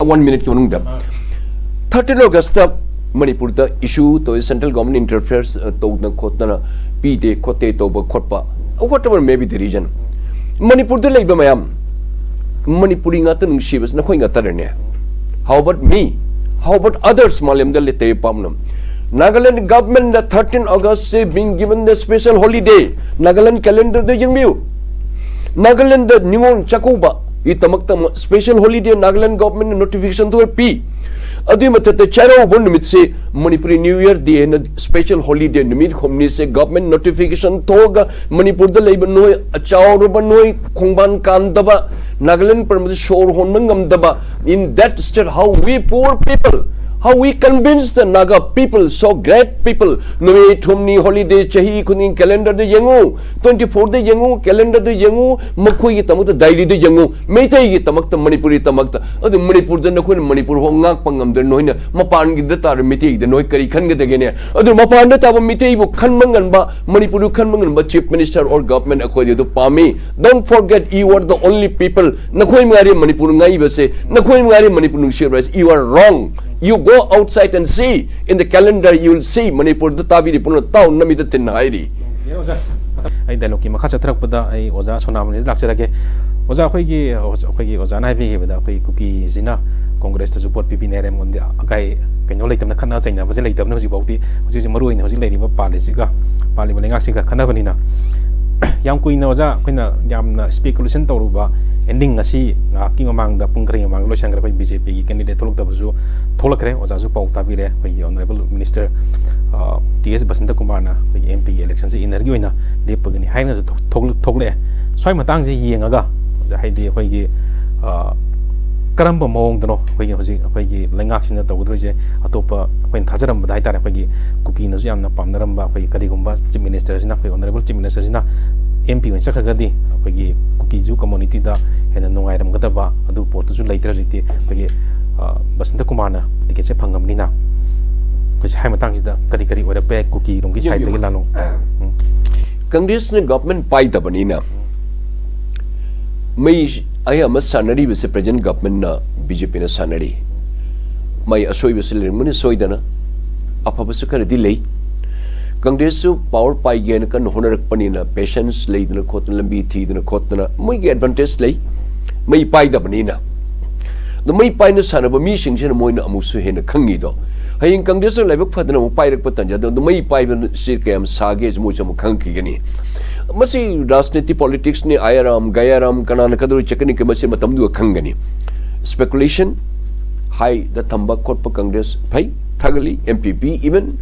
1 minute ki manung da 13 August ta Manipur da issue to central government interferes to na khotna pi de khote to ba khotpa whatever may be the reason Manipur da leiba mayam Manipuri nga ta nung shibas na khoi nga ta ne how about me how about others malam da lete pamnam Nagaland government the 13 August say being given the special holiday Nagaland calendar the jingmiu Nagaland the new chakuba itamakta special holiday Nagaland government notification to P adi matata charo bon nimit se Manipuri New Year the special holiday nimit khomni se government notification toga Manipur da leiba noi achawro ba noi khongban kan daba Nagaland permit shor hon ngam daba in that state how we poor people how we convince the Naga people, so great people. Nui thumni holiday chahi kuning calendar de yengu 24 de yengu calendar de yengu makhui ki tamak diary de yengu meitai ki tamak Manipuri tamak adu Manipur de nakoi Manipur hongak pangam de noina mapan gi de tar meitai de noi kari khan ge de ne adu mapan de tab meitai bu khan mangan ba Manipur khan mangan ba chief minister or government akoi de pami don't forget you are the only people nakoi ngari Manipur ngai ba se nakoi ngari Manipur nung share you are wrong. You go outside and see in the calendar you will see Manipur the tabi ri puno taw nami the tin hairi ai dialogue ki makha chatrak pada ai oja sonamani laksara ke oja khoi gi oja nai bi bada khoi kuki zina congress ta support pp nerem on the akai kenyo leitam na khana chaina ba leitam na hoji bauti hoji maru ina hoji leiri ba policy ga pali ba lengak sing khana bani na yam kuina oja kuina yam na speculation tawruba ending asi ngaki mamang da pungkring mamang lo sangre khoi BJP ki candidate tholok da bazu tholakre oja su pauta bi re khoi honorable minister TS Basanta Kumar na khoi MP election se energy oina lepagani haina su thogle swai matang je yengaga oja haidi khoi gi karamba mong dano khoi hoji khoi gi lengak sina tawdro je atopa khoi thajaram badai tare khoi gi kuki na jam na pamnaram ba khoi kali gumba chief minister sina khoi honorable chief minister sina MP wen sakhagadi khoi gi kuki ju community da hena nungairam gadaba adu pot ju later riti khoi gi Basanta Kumar na ticket se phangamni na khoi hai matang sida kari kari ora pe kuki rong gi side de lalong Congress ne government pai da bani na mai ai ama sanari be present government na BJP na sanari mai asoi be sele mun soidana apa basu kar dilei Congress su power pai gen kan honarak pani na patience lei na khotna lambi thi na khotna mai ge advantage lei mai pai da bani na the mai pai na sanaba mi sing chen moi na amu su he na khangi do hayin Congress su laibak phadna mu pai rak patan ja do mai pai ben sir kem sage mu cham khang ki gani masi rajniti politics ni ayaram gayaram kanana kadru chekani ke masi matam du khangani speculation high the thamba court pa Congress bhai thagali MPP even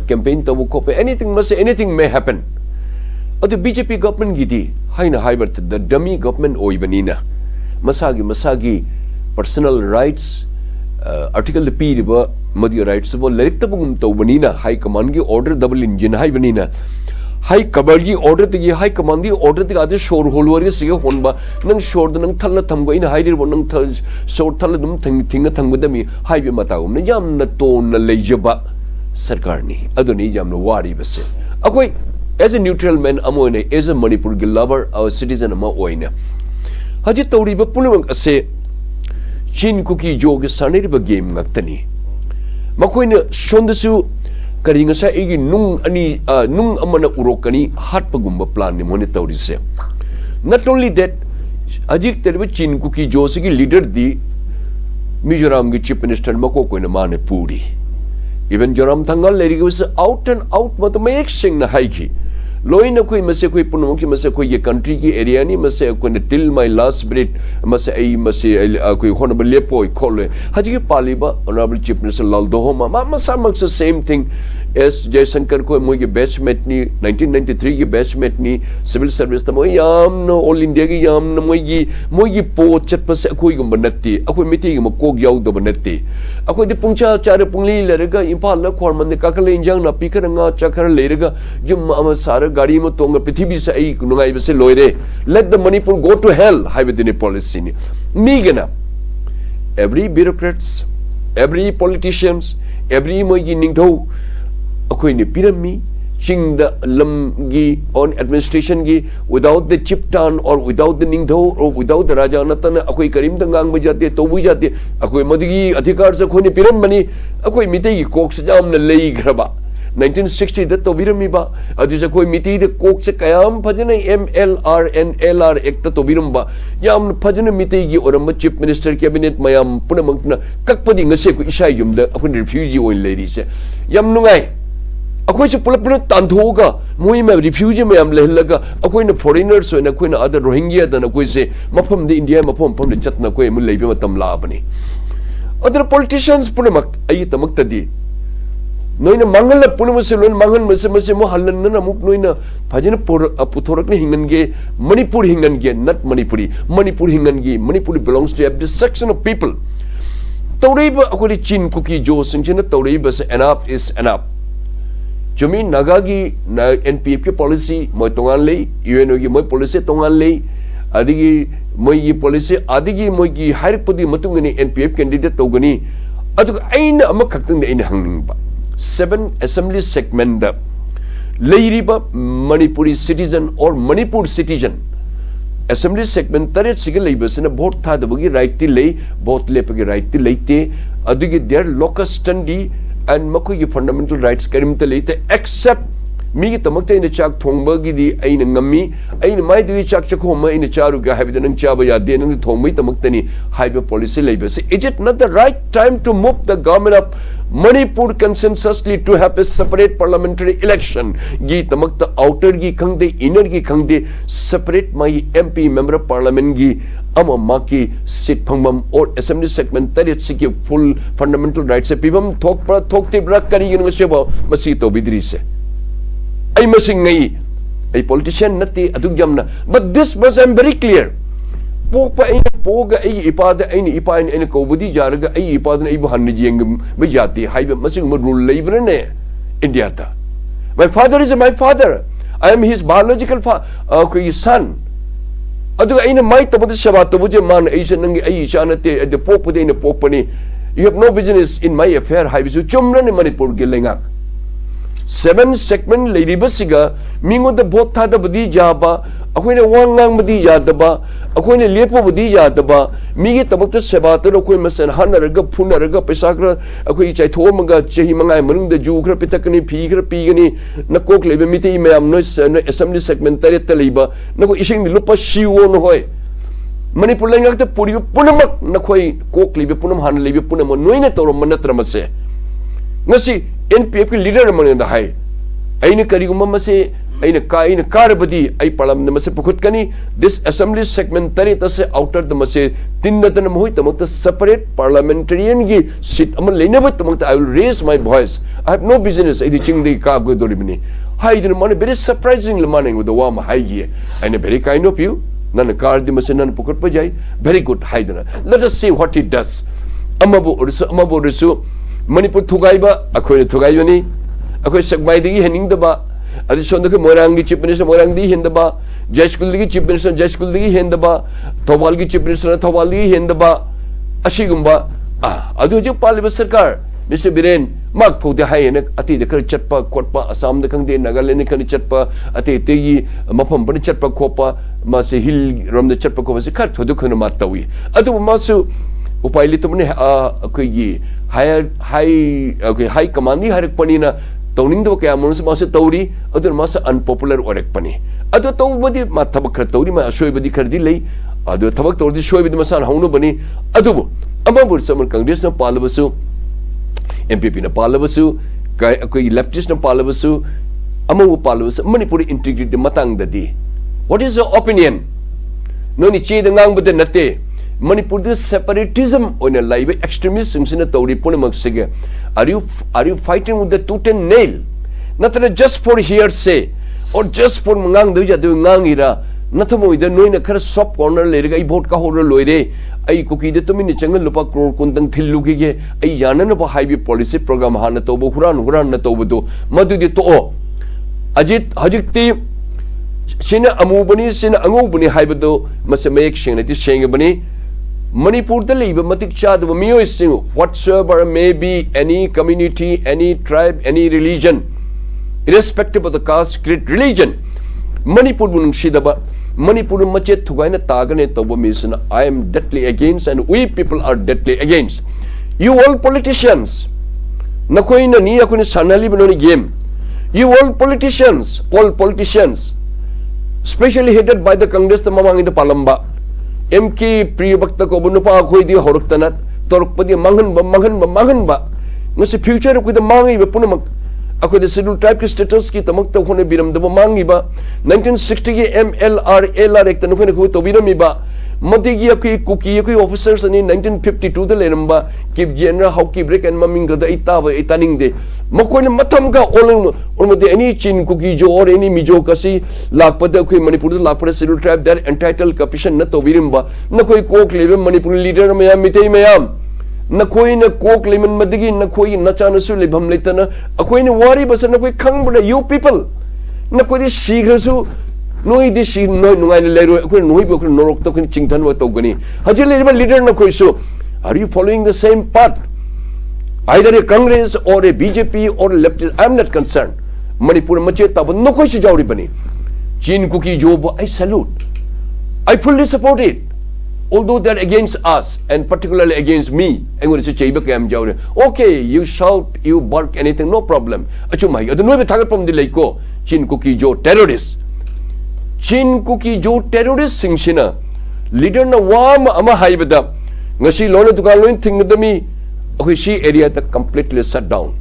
campaign to ko anything must anything may happen the BJP government gidi haina hybrid the dummy government oi banina masagi personal rights article the p riba madi rights bo lerik ta bugum to banina high command gi order double engine hai banina high command gi order the high command gi order the ade shor holwar gi siga honba nang shor da nang thal na tham go ina haidir bo nang thal shor thal dum thinga thang badami high be mataum na jam na to na leijaba sarkar ni aduni jam na wari base akoi as a neutral man amoine as a Manipur gi lover our citizen ama oina haji tawri ba punamang ase chin kuki jog sanir ba game ngaktani makoina shondasu kari nga sa igi nung amana urokani hat pagumba plan ni moni tawri se not only that ajik terbe chin kuki jo se ki leader di Mizoram gi chief minister mako ko na manipuri even Joram Thangal leri was out and out mat make sing na haiki loina koi mase koi puno ki mase koi ye country ki area ni mase ko ne till my last breath mase ai mase koi honorable lepo khole haji ki paliba honorable chief minister laldo homa masa maksa same thing as Jaishankar ko moi ge batchmate ni 1993 ge batchmate ni civil service tamo yam no all India ge yam no moi gi po chat pa se koi gum banatti akoi miti ge ko yaw do banatti akoi di pungcha char pungli lerga impal la khorman ne kakale injang na pikar nga chakar lerga jum ama sar gari mo tonga prithibi se ai nungai bese loire let the Manipur go to hell hai within policy ni migana every bureaucrats every politicians every moi gi ningthau akoi ni pirami Ching the Lamgi on administration gi without the Chiptan or without the Ningtho or without the Raja Natana, Akoi Karim Tangang Bajati, Tobujati, Akoi Madigi, Atikars of Koni Piramani, Akoi Miti, Cox Jam the Lay Graba. 1960 the Tobiramiba, Adisakoi Miti, the Cox Kayam, Pajana MLR Ekta Tobiramba, Yam Pajana Miti or a Chief Minister Cabinet, Mayam Punamantna, Kakpading a Seku Ishayum, the upon refugee oil ladies. Yam Nungai. Akwai se pulap pulap tanthoga moi me refugee me am lehlaga akwai na foreigners so na akwai na other Rohingya dan akwai se mafam de India mafam de chatna akwai mu leibe matam labani other politicians punamak ai tamak tadi noina mangal punamas lon mangal mase mo halan na muk noina phajina puthorak ne hingan ge Manipur hingan ge not Manipur hingan ge Manipur belongs to this section of people tawreiba akwai chin kuki jo singchina tawreiba se enough is enough Jumi Nagagi NPF की policy मैं तोंगान ले UNO की मैं policy तोंगान ले आदि की मैं ये policy आदि की मैं की हर पदी मतुंगनी NPF candidate तोगनी अतुक ऐन अमक खक्तंग दे ऐन हंगनिंग बा 7 assembly segment दा लेयरी बा Manipuri citizen or Manipur citizen assembly segment तारे सिगल ले बस ना vote था दबगी right ती ले vote ले पगी right ती ले ते आदि की their locus standi and Makuyi fundamental rights Karimtalite except me tamakta in the chak Tongbagi di Ain Ngami, Ain Mai do chak chakoma in the Charuga Habitan Chabaya, then the Tommy Tamaktani hyper policy labor. Is it not the right time to move the government of Manipur consensusly to have a separate parliamentary election? Gi tamakta outer gi khangde, inner gi khangde, separate my MP member of parliament gi. Ama maki sit pangmam or assembly segment that it's a full fundamental rights a pibam talk te brak kari yun sheba masito bidrise ay masing ngai a politician nati adug jamna but this was I'm very clear pok pa ina poga ay ipada ay ni ipa ina ko budi jarga ay ipada na ibuhan ni jeng bajati hayba masing rule labor ne India ta my father is my father I am his biological son Adu aina mai tabata shabato buje man Asia nangi ai chanate the pope de in the popani you have no business in my affair haibisu chumra ni Manipur gelenga 7 segment lady basiga mingo the botha da budi jaba akoine wangang budi yadaba akoine lepo budi yadaba migi tabata shabato akoi masan hanaraga phunaraga pesakra akoi chai thomaga chehi mangai manung da ju khra pitakani phi khra pigani nakok lebe miti mayam no assembly segment tare taliba nako ising lupa shiwo no hoy Manipur langak ta puri punamak nakoi kok lebe punam han lebe punam noina torom manatramase ngasi NPF ki leader man da hai aina kariguma mase aina karabadi ai parliament mase pukutkani this assembly segment tari tase outer the mase tinnatan mohoi tamata separate parliamentarian gi seat am leinaba tamata I will raise my voice I have no business ai chingdi ka go doribini hai din man very surprising learning with the wam hai gi and very kind of you nan car di mase nan pukut pa jai very good hai dina let us see what it does amabu ursu Manipur thugaiba akhoi thugaibani akhoi sakbai digi hening daba adi sonda ke morangi chief minister morang di hendaba jai school digi chief minister jai school digi hendaba thobal gi chief minister thobal digi hendaba asigumba adu je paliba sarkar Mr. Biren mak phode hayene ati de kar chatpa khotpa Assam de khangde Nagaland khani chatpa ati te gi mafam bani chatpa khopa ma se hill rom de chatpa khopa se khar thodu khana ma tawi adu ma su upaili tumne akoi gi high command harak panina towning the kaya monus masa tauri other masa unpopular orek pani adu tawbadi ma tabak tauri ma shoy badi khardi lei adu tabak tauri shoy badi masan hauno bani adu amabur samar congress na palabasu MPP na palabasu koi leftist na palabasu amawu palabasu Manipuri integrity matang dadi what is your opinion no ni che dangang bade nate Manipur this separatism on a live extremists in a Tori Punamak. Are you fighting with the tooth and nail? Not just for hearsay or just for Mangang Duja doing Nangira, nothing with the knowing a kind of soft corner later. I bought Kahora Loide, I cookie the Tomini Changal Lupa Kundan Tiluki, a Yanan of a high policy program Hanatobo, Huran Natobo, Madu de To Ajit Hajikti Sina Amubani, Sina Amubani Hybado, Masamek Shin, it is Shangabani. Manipur the labor matik chad whatsoever may be any community, any tribe, any religion. irrespective of the caste, creed, religion. Manipur bunung sidaba, Manipur machet thugaina tagane tobo misna. I am deadly against, and we people are deadly against. You all politicians, nakoi na ni ako ni sanali banoni game. You all politicians, especially headed by the Congress, the mamang in the Palamba. MK Priyabakta ko bunupa ako di horoktanat, torokpadi mangan ba. Ngasi future ko the mangi ba puno mag ako the scheduled tribe ki status ki tamakta ko ne biram daba mangi ba. 1960 ki MLR ek tanu ko to biram ba. Matigi ako kuki ako officers ani 1952 the leramba kip general how ki break and maming da itaning de makoi matam ka olmode any chin kuki jo or any mijo kasi lakpada ko Manipur lakpada scheduled tribe their entitled petition na to birimba na koi kok lebe Manipur leader mayam mitei mayam na koi na kok lemen madigi na koi na chana su lebam letana akoi ne wari basa na koi khang bada you people na koi sigrasu noi di si noi nungai lero ko noi bo ko norok to kin chingthan wa to gani haji leader na koi so are you following the same path either a Congress or a BJP or a leftist? I am not concerned. Manipur mache tab no koi si jawri bani chin kuki job I salute, I fully support it, although they are against us and particularly against me. Okay, you shout, you bark, anything, no problem. Achumai adu noi be thagat pam dilai ko chin kuki jo terrorists. Chin kuki jo terrorist singshina leader na wam ama haibada ngasi lona dukan loin thingdami okay she area ta completely shut down.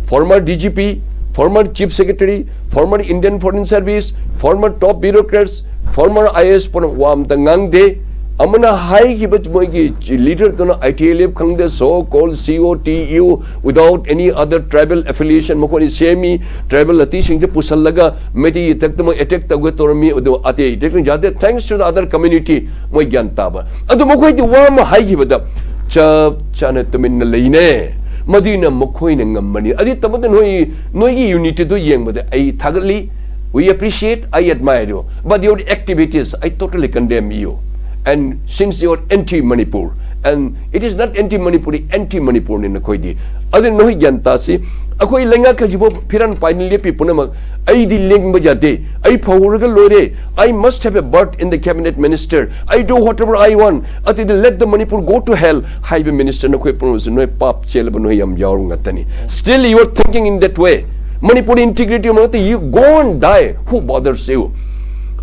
Former DGP, former Chief Secretary, former Indian Foreign Service, former top bureaucrats, former IAS pon wam tangang de amana high gibat moigi leader to ITLF khang the so called COTU without any other tribal affiliation mokoni semi tribal ati sing pusallaga meti tak to attack tagwe tormi odo ate taking jade thanks to the other community moi gyan taba adu mokoi di wam high gibada chana tumin leine madina mokoi ne ngammani adi tabad noi unity do yengbada ai thagali we appreciate, I admire you, but your activities I totally condemn you. And since you are anti-Manipur, and it is not anti-Manipuri, anti-Manipur in the Koidi. Other no Yantasi, Akoi Lenga Kajibo, Piran finally Pipunama, I the Ling Bajade, I Powuraga Lore, I must have a berth in the cabinet minister. I do whatever I want. Ati let the Manipur go to hell. Highway minister no Kwepun no pop chelabanoyam yaungatani. Still you are thinking in that way. Manipur integrity, you go and die. Who bothers you?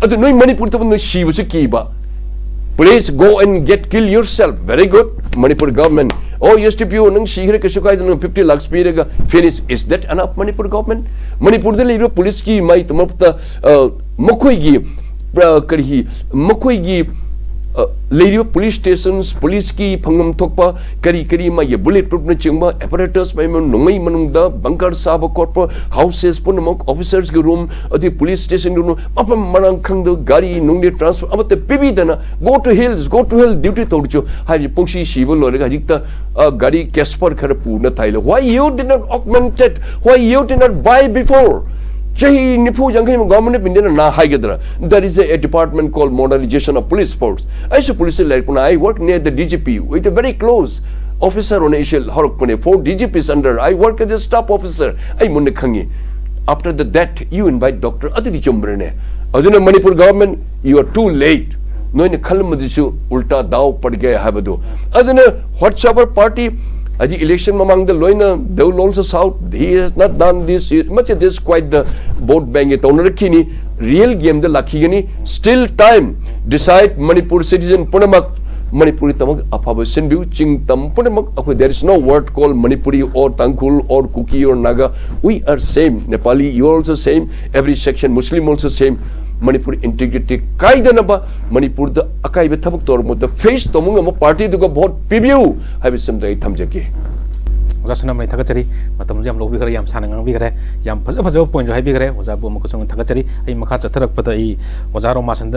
Ati no Manipur no she was a kiba. Please go and kill yourself. Very good. Manipur government. Oh, yes, if you know, 50 lakhs finish. Is that enough, Manipur government? Manipur the leader police ki mai tamapta Mokoigi lady police stations, police ki pangam thokpa, kari ma ye bulletproof na chingba apparatus by nungai manungda bunker saba corpo houses ponamok officers ki room ati police station room apam manang khangdo gari nungde transfer amate pibi dana go to hell duty torcho hari pungsi shibo lorega jikta gari casper kharapu na thailo. Why you did not augment it? Why you did not buy before? There is a department called modernization of police force. I work near the DGP with a very close officer on Asia Horokpune, 4 DGPs under. I work as a staff officer. After that, you invite Dr. Aditi Chumbrane. Aduna Manipur government, you are too late. No in Kalmadisu Ulta Dao Padgaya Habado. Aduna whatsoever party. Aji election among the loina, they will also shout, he has not done this, much of this quite the vote bang it on Kini, real game the Lakini, still time, decide Manipur citizen Punamak, Manipuri Tamak, Apaba Sindu, Ching Tam Punamak, there is no word called Manipuri or Tangkul or Kuki or Naga, we are same, Nepali, you are also same, every section, Muslim also same. Manipur integrity kaidanaba Manipur the akai betabak tormo the face tomunga party to go vote PBU have something thamjake Rasana mai thakachari matam jam lobi gare yam sanang bi gare yam phaja point jo hai bi gare oza bo mo ko song thakachari ai makha chatharak pada I ozaro ma san